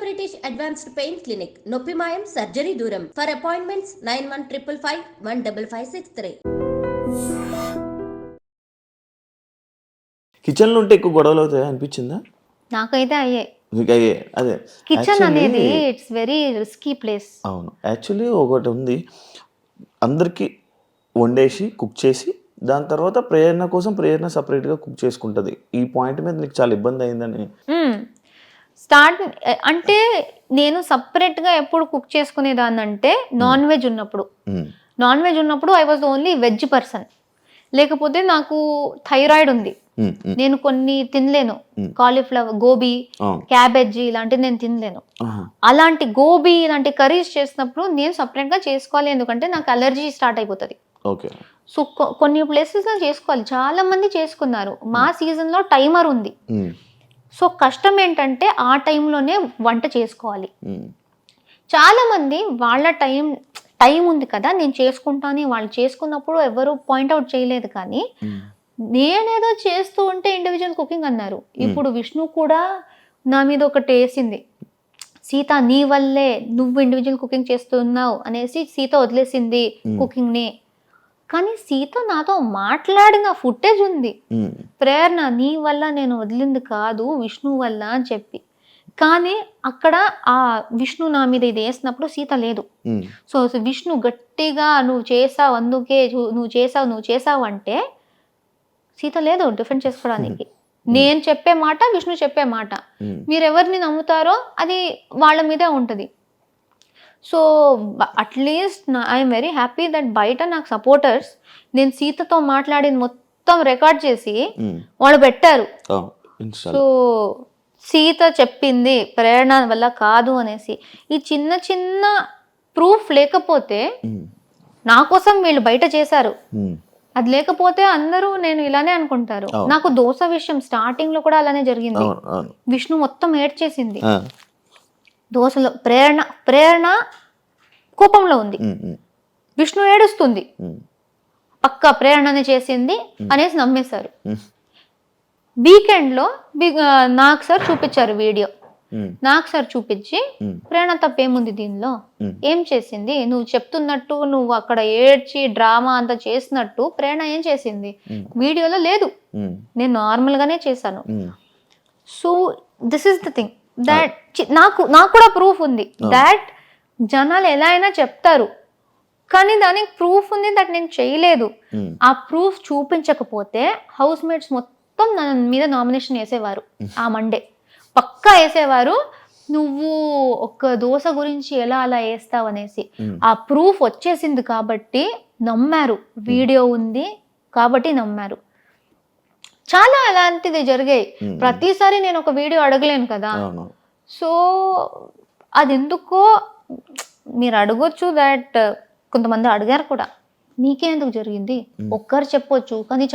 British advanced pain clinic, నొప్పి మాయం, surgery దూరం. For appointments 9155515563. కిచెన్లో ఉంటే ఎక్కువ గొడవలు అవుతాయి అనిపించిందా? నాకైతే అయ్యే. అదే కిచెన్ అనేది ఇట్స్ వెరీ రిస్కీ ప్లేస్. అవును, యాక్చువల్లీ ఒకటి ఉంది, అందరికీ వండేసి కుక్ చేసి దాని తర్వాత ప్రేరణ సపరేట్గా కుక్ చేసుకుంటుంది. ఈ పాయింట్ మీద నీకు చాలా ఇబ్బంది అయిందని స్టార్ట్ అంటే నేను సపరేట్గా ఎప్పుడు కుక్ చేసుకునేదాన్ని అంటే నాన్ వెజ్ ఉన్నప్పుడు I was only veg person. లేకపోతే నాకు థైరాయిడ్ ఉంది, నేను కొన్ని తినలేను. కాలీఫ్లవర్, గోబీ, క్యాబేజీ ఇలాంటివి నేను తినలేను. అలాంటి గోబీ ఇలాంటి కర్రీస్ చేసినప్పుడు నేను సపరేట్గా చేసుకోవాలి, ఎందుకంటే నాకు అలర్జీ స్టార్ట్ అయిపోతుంది. సో కొన్ని ప్లేసెస్లో చేసుకోవాలి, చాలా మంది చేసుకున్నారు. మా సీజన్లో టైమర్ ఉంది. సో కష్టం ఏంటంటే ఆ టైంలోనే వంట చేసుకోవాలి. చాలా మంది వాళ్ళ టైం ఉంది కదా నేను చేసుకుంటాను, వాళ్ళు చేసుకున్నప్పుడు ఎవరు పాయింట్అవుట్ చేయలేదు. కానీ నేనేదో చేస్తూ ఉంటే ఇండివిజువల్ కుకింగ్ అన్నారు. ఇప్పుడు విష్ణు కూడా నా మీద ఒకటి వేసింది, సీత నీ వల్లే నువ్వు ఇండివిజువల్ కుకింగ్ చేస్తున్నావు అనేసి సీత వదిలేసింది కుకింగ్ని. కానీ సీత నాతో మాట్లాడిన ఫుటేజ్ ఉంది, ప్రేరణ నీ వల్ల నేను వదిలింది కాదు విష్ణు వల్ల అని చెప్పి. కానీ అక్కడ ఆ విష్ణు నా మీద ఇది వేసినప్పుడు సీత లేదు. సో విష్ణు గట్టిగా నువ్వు చేసావు, అందుకే నువ్వు చేసావు అంటే సీత లేదు డిఫెండ్ చేసుకోవడానికి. నేను చెప్పే మాట, విష్ణు చెప్పే మాట, మీరు ఎవరిని నమ్ముతారో అది వాళ్ళ మీదే ఉంటుంది. So at least I'm very happy that బయట నాకు సపోర్టర్స్ నేను సీతతో మాట్లాడింది మొత్తం రికార్డ్ చేసి వాళ్ళు పెట్టారు. సో సీత చెప్పింది ప్రేరణ వల్ల కాదు అనేసి. ఈ చిన్న చిన్న ప్రూఫ్ లేకపోతే నా కోసం వీళ్ళు బయట చేశారు, అది లేకపోతే అందరూ నేను ఇలానే అనుకుంటారు. నాకు దోశ విషయం స్టార్టింగ్ లో కూడా అలానే జరిగింది. విష్ణు మొత్తం ఏడ్ చేసింది దోశలో. ప్రేరణ కోపంలో ఉంది, విష్ణు ఏడుస్తుంది, పక్క ప్రేరణనే చేసింది అనేసి నమ్మేశారు. వీకెండ్ లో నాకు సార్ చూపించారు వీడియో, నాకు సార్ చూపించి ప్రేరణ తప్పేముంది దీనిలో, ఏం చేసింది, నువ్వు చెప్తున్నట్టు నువ్వు అక్కడ ఏడ్చి డ్రామా అంతా చేసినట్టు ప్రేరణ ఏం చేసింది వీడియోలో లేదు, నేను నార్మల్ గానే చేశాను. So this is the thing that నాకు కూడా ప్రూఫ్ ఉంది దాట్ జనాలు ఎలా అయినా చెప్తారు, కానీ దానికి ప్రూఫ్ ఉంది దట్ నేను చేయలేదు. ఆ ప్రూఫ్ చూపించకపోతే హౌస్ మేట్స్ మొత్తం నా మీద నామినేషన్ వేసేవారు. ఆ మండే పక్కా వేసేవారు, నువ్వు ఒక దోశ గురించి ఎలా అలా వేస్తావు అనేసి. ఆ ప్రూఫ్ వచ్చేసింది కాబట్టి నమ్మారు, వీడియో ఉంది కాబట్టి నమ్మారు. చాలా అలాంటిది జరిగాయి. ప్రతిసారి నేను ఒక వీడియో అడగలేను కదా. సో అది ఎందుకో మీరు అడగొచ్చు, దట్ కొంతమంది అడిగారు కూడా, మీకే ఎందుకు జరిగింది ఒక్కరు చెప్పొచ్చు. కానీ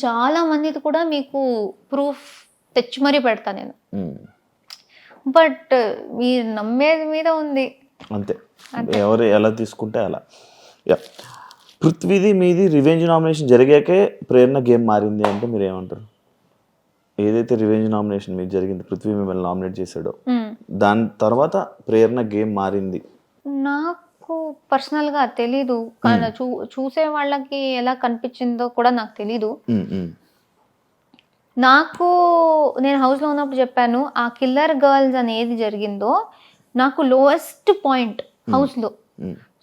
చాలా మందిది కూడా మీకు ప్రూఫ్ తెచ్చి మరీ పెడతా నేను. బట్ మీరు నమ్మేది మీద ఉంది అంతే, ఎవరు ఎలా తీసుకుంటే అలా. పృథ్వీది మీది రివెంజ్ నామినేషన్ జరిగాకే ప్రేరణ గేమ్ మారింది అంటే మీరు ఏమంటారు? ఏదైతే రివెంజ్ నామినేషన్ మీకు జరిగింది, పృథ్వీ మిమ్మల్ని నామినేట్ చేశాడో దాని తర్వాత ప్రేరణ గేమ్ మారింది. నాకు పర్సనల్ గా తెలీదు, చూసే వాళ్ళకి ఎలా కనిపించిందో కూడా నాకు తెలీదు. నేను హౌస్ లో ఉన్నప్పుడు చెప్పాను, ఆ కిల్లర్ గర్ల్స్ అనేది జరిగిందో నాకు లోయెస్ట్ పాయింట్ హౌస్ లో.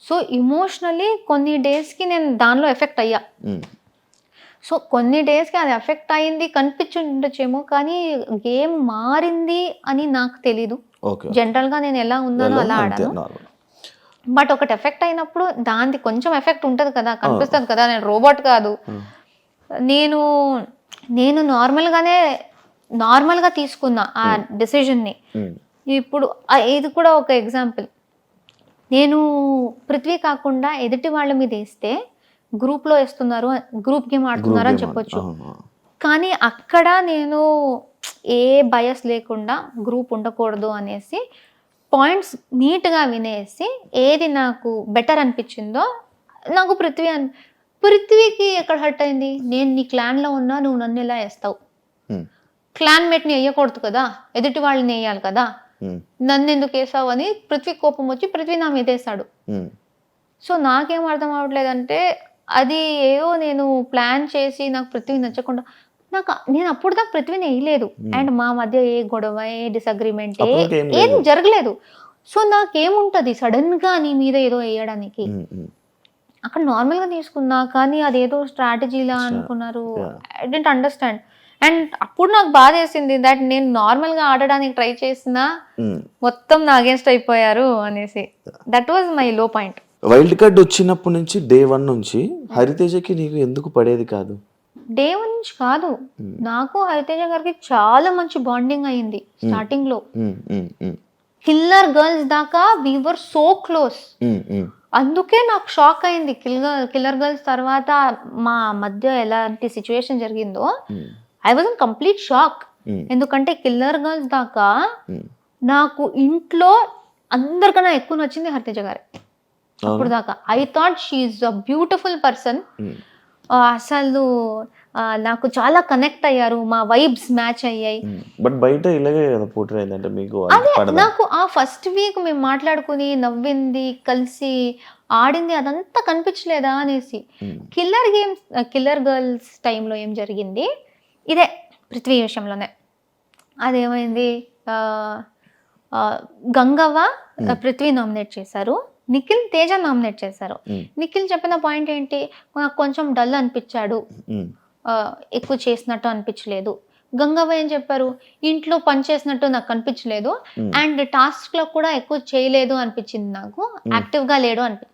సో ఇమోషనలీ కొన్ని డేస్ కి నేను దానిలో ఎఫెక్ట్ అయ్యా. సో కొన్ని డేస్కి అది ఎఫెక్ట్ అయింది కనిపించుండొచ్చేమో, కానీ గేమ్ మారింది అని నాకు తెలీదు. జనరల్గా నేను ఎలా ఉన్నానో అలా ఆడాను. బట్ ఒకటి ఎఫెక్ట్ అయినప్పుడు దానికి కొంచెం ఎఫెక్ట్ ఉంటుంది కదా, కనిపిస్తుంది కదా. నేను రోబోట్ కాదు. నేను నార్మల్గా తీసుకున్నా ఆ డెసిషన్ని. ఇప్పుడు ఇది కూడా ఒక ఎగ్జాంపుల్. నేను పృథ్వీ కాకుండా ఎదుటి వాళ్ళ మీద వేస్తే గ్రూప్లో వేస్తున్నారు, గ్రూప్ గేమ్ ఆడుతున్నారు అని చెప్పొచ్చు. కానీ అక్కడ నేను ఏ బయస్ లేకుండా గ్రూప్ ఉండకూడదు అనేసి పాయింట్స్ నీట్గా వినేసి ఏది నాకు బెటర్ అనిపించిందో నాకు పృథ్వీకి ఎక్కడ హర్ట్ అయింది. నేను నీ క్లాన్లో ఉన్నా, నువ్వు నన్ను ఎలా వేస్తావు? క్లాన్ మేట్ని వేయకూడదు కదా, ఎదుటి వాళ్ళని వేయాలి కదా. నన్ను ఎందుకు వేసావు అని పృథ్వీ కోపం వచ్చి పృథ్వీ నా మీద వేసాడు. సో నాకేం అర్థం అవ్వట్లేదంటే అది ఏదో నేను ప్లాన్ చేసి నాకు పృథ్వీ నచ్చకుండా నేను అప్పుడు దాకా పృథ్వీని వేయలేదు. అండ్ మా మధ్య ఏ గొడవ ఏ డిసగ్రిమెంట్ ఏం జరగలేదు. సో నాకేముంటది సడన్ గా నీ మీద ఏదో వేయడానికి. అక్కడ నార్మల్ గా తీసుకున్నా కానీ అదేదో స్ట్రాటజీలా అనుకున్నారు. I don't understand. అండ్ అప్పుడు నాకు బాధ వేసింది దట్ నేను నార్మల్ గా ఆడడానికి ట్రై చేసినా మొత్తం నా అగేన్స్ట్ అయిపోయారు అనేసి. దట్ వాజ్ మై లో పాయింట్. వైల్డ్ కార్డ్ వచ్చినప్పటి నుంచి డే 1 నుంచి హరితేజకి నీకు ఎందుకు పడేది కాదు? డే 1 నుంచి కాదు, నాకు హరితేజ గారికి చాలా మంచి బాండింగ్ అయింది స్టార్టింగ్ లో. కిల్లర్ గర్ల్స్ దాకా వి వర్ సో క్లోజ్. అందుకే నాకు షాక్ అయింది కిల్లర్ గర్ల్స్ తర్వాత మా మధ్య ఎలాంటి సిచ్యువేషన్ జరిగిందో. I was in complete shock. ఎందుకంటే కిల్లర్ గర్ల్స్ దాకా నాకు ఇంట్లో అందరికన్నా ఎక్కువ నచ్చింది హరితేజ గారే. అప్పుడు దాకా I thought she is a beautiful person. అసలు నాకు చాలా కనెక్ట్ అయ్యారు, మా వైబ్స్ మ్యాచ్ అయ్యాయి. బట్ బయట ఇలాగే కదా పోర్ట్రే అయిందంటే మీకు అదే నాకు ఆ ఫస్ట్ వీక్ మేము మాట్లాడుకుని నవ్వింది కలిసి ఆడింది అదంతా కనిపించలేదా అనేసి. కిల్లర్ గర్ల్స్ టైంలో ఏం జరిగింది ఇదే పృథ్వీ విషయంలోనే. అదేమైంది, గంగవ్వ పృథ్వీ నామినేట్ చేశారు, నిఖిల్ తేజ నామినేట్ చేశారు. నిఖిల్ చెప్పిన పాయింట్ ఏంటి, నాకు కొంచెం డల్ అనిపించాడు, ఎక్కువ చేసినట్టు అనిపించలేదు. గంగవ్వ ఏం చెప్పారు, ఇంట్లో పని చేసినట్టు నాకు అనిపించలేదు అండ్ టాస్క్ లో కూడా ఎక్కువ చేయలేదు అనిపించింది, నాకు యాక్టివ్ గా లేడు అనిపి.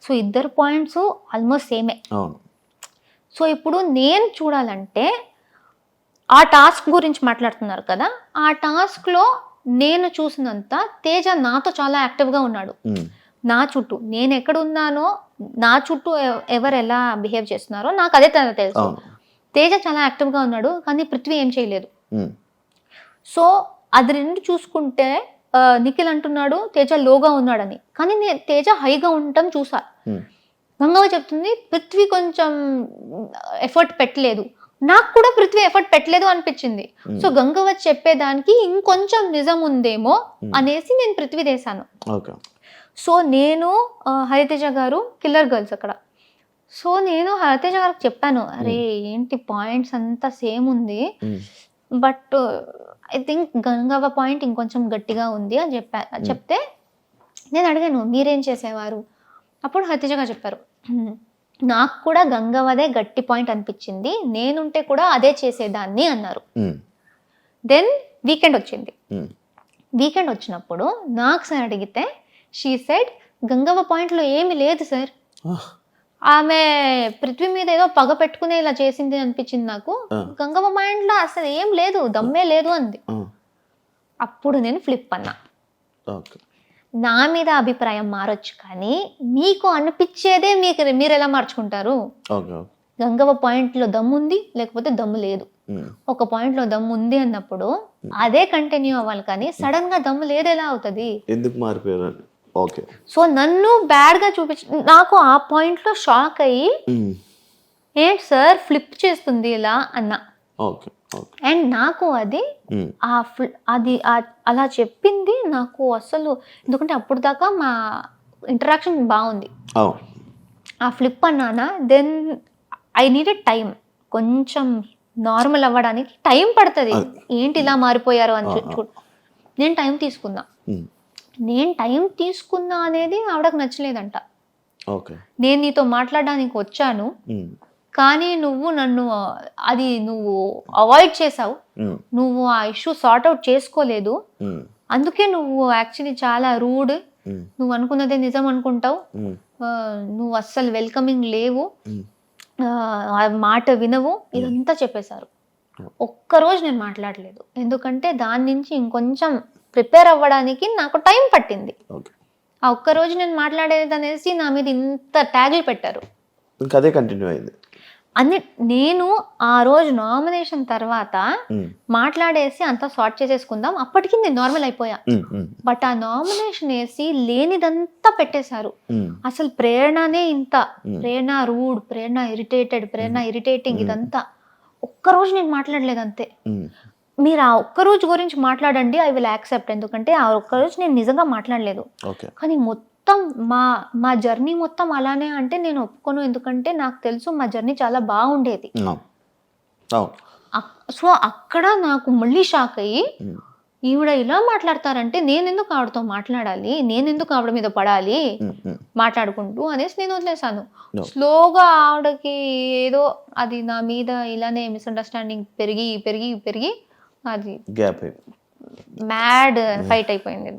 సో ఇద్దరు పాయింట్స్ ఆల్మోస్ట్ సేమే. సో ఇప్పుడు నేను చూడాలంటే ఆ టాస్క్ గురించి మాట్లాడుతున్నారు కదా, ఆ టాస్క్ లో నేను చూసినంత తేజ నాతో చాలా యాక్టివ్ గా ఉన్నాడు. నా చుట్టూ నేను ఎక్కడ ఉన్నానో, నా చుట్టూ ఎవరు ఎలా బిహేవ్ చేస్తున్నారో నాకు అదే తెలుసు. తేజ చాలా యాక్టివ్ గా ఉన్నాడు కానీ పృథ్వీ ఏం చేయలేదు. సో అది రెండు చూసుకుంటే నిఖిల్ అంటున్నాడు తేజ లోగా ఉన్నాడని, కానీ నేను తేజ హైగా ఉండటం చూసా. గంగవ్వ చెప్తుంది పృథ్వీ కొంచెం ఎఫర్ట్ పెట్టలేదు, నాకు కూడా పృథ్వీ ఎఫర్ట్ పెట్టలేదు అనిపించింది. సో గంగవ్వ చెప్పేదానికి ఇంకొంచెం నిజం ఉందేమో అనేసి నేను పృథ్వీ చేశాను. సో నేను హరితేజ గారు కిల్లర్ గర్ల్స్ అక్కడ. సో నేను హరితేజ గారికి చెప్పాను, అరే ఏంటి పాయింట్స్ అంతా సేమ్ ఉంది but I think Gangavva point ఇంకొంచెం గట్టిగా ఉంది అని చెప్తే నేను అడిగాను మీరేం చేసేవారు. అప్పుడు హరితేజ గారు చెప్పారు, నాకు కూడా గంగవ్వదే గట్టి పాయింట్ అనిపించింది, నేనుంటే కూడా అదే చేసేదాన్ని అన్నారు. దెన్ వీకెండ్ వచ్చింది. వీకెండ్ వచ్చినప్పుడు నాకు సార్ అడిగితే షీ సెడ్ గంగవ్వ పాయింట్లో ఏమి లేదు సార్, ఆమె పృథ్వీ మీద ఏదో పగ పెట్టుకునే ఇలా చేసింది అనిపించింది నాకు, గంగవ్వ పాయింట్లో అసలు ఏం లేదు, దమ్మే లేదు అంది. అప్పుడు నేను ఫ్లిప్ అన్నా. నా మీద అభిప్రాయం మారొచ్చు కానీ మీకు అనిపించేదే మీరు ఎలా మార్చుకుంటారు. గంగవ్వ పాయింట్లో దమ్ము ఉంది లేకపోతే దమ్ము లేదు. ఒక పాయింట్ లో దమ్ము ఉంది అన్నప్పుడు అదే కంటిన్యూ అవ్వాలి కానీ సడన్ గా దమ్ము లేదు ఎలా అవుతుంది, ఎందుకు మారిపోయారు. ఓకే, సో నన్ను బ్యాడ్ గా చూపించి నాకు ఆ పాయింట్ లో షాక్ అయ్యి ఏంటి సార్ ఫ్లిప్ చేస్తుంది ఇలా అన్నా. అండ్ నాకు అది అలా చెప్పింది నాకు అసలు, ఎందుకంటే అప్పుడు దాకా మా ఇంటరాక్షన్ బాగుంది. ఆ ఫ్లిప్ అన్నానా, దెన్ ఐ నీడెడ్ టైం, కొంచెం నార్మల్ అవ్వడానికి టైం పడుతుంది. ఏంటి ఇలా మారిపోయారు అని నేను టైం తీసుకున్నా. నేను టైం తీసుకున్నా అనేది ఆవిడకు నచ్చలేదంట. నేను నీతో మాట్లాడడానికి వచ్చాను కానీ నువ్వు నన్ను నువ్వు అవాయిడ్ చేసావు, నువ్వు ఆ ఇష్యూ సార్ట్ అవుట్ చేసుకోలేదు, అందుకే నువ్వు యాక్చువల్లీ చాలా రూడ్, నువ్వు అనుకున్నదే నిజం అనుకుంటావు, నువ్వు అస్సలు వెల్కమింగ్ లేవు, మాట వినవు, ఇదంతా చెప్పేశారు. ఒక్కరోజు నేను మాట్లాడలేదు ఎందుకంటే దాని నుంచి ఇంకొంచెం ప్రిపేర్ అవ్వడానికి నాకు టైం పట్టింది. ఆ ఒక్కరోజు నేను మాట్లాడేది అనేసి నా మీద ఇంత ట్యాగులు పెట్టారు. అదే కంటిన్యూ అయింది అన్ని. నేను ఆ రోజు నామినేషన్ తర్వాత మాట్లాడేసి అంతా సార్ట్ చేసేసుకుందాం, అప్పటికి నేను నార్మల్ అయిపోయా. బట్ ఆ నామినేషన్ వేసి లేనిదంతా పెట్టేశారు. అసలు ప్రేరణనే ఇంత, ప్రేరణ రూడ్, ప్రేరణ ఇరిటేటెడ్, ప్రేరణ ఇరిటేటింగ్, ఇదంతా. ఒక్కరోజు నేను మాట్లాడలేదు అంతే. మీరు ఆ ఒక్క రోజు గురించి మాట్లాడండి, ఐ విల్ యాక్సెప్ట్. ఎందుకంటే ఆ ఒక్క రోజు నేను నిజంగా మాట్లాడలేదు. ఓకే. కానీ మొత్తం మా జర్నీ మొత్తం అలానే అంటే నేను ఒప్పుకోను. ఎందుకంటే నాకు తెలుసు మా జర్నీ చాలా బాగుండేది. సో అక్కడ నాకు మళ్ళీ షాక్ అయ్యి, ఈవిడ ఇలా మాట్లాడతారంటే నేను ఎందుకు ఆవిడతో మాట్లాడాలి, నేను ఎందుకు ఆవిడ మీద పడాలి మాట్లాడుకుంటూ అనేసి నేను వదిలేసాను. స్లోగా ఆవిడకి ఏదో అది నా మీద ఇలానే మిస్అండర్స్టాండింగ్ పెరిగి పెరిగి పెరిగి అది గ్యాప్ మ్యాడ్ ఫైట్ అయిపోయింది.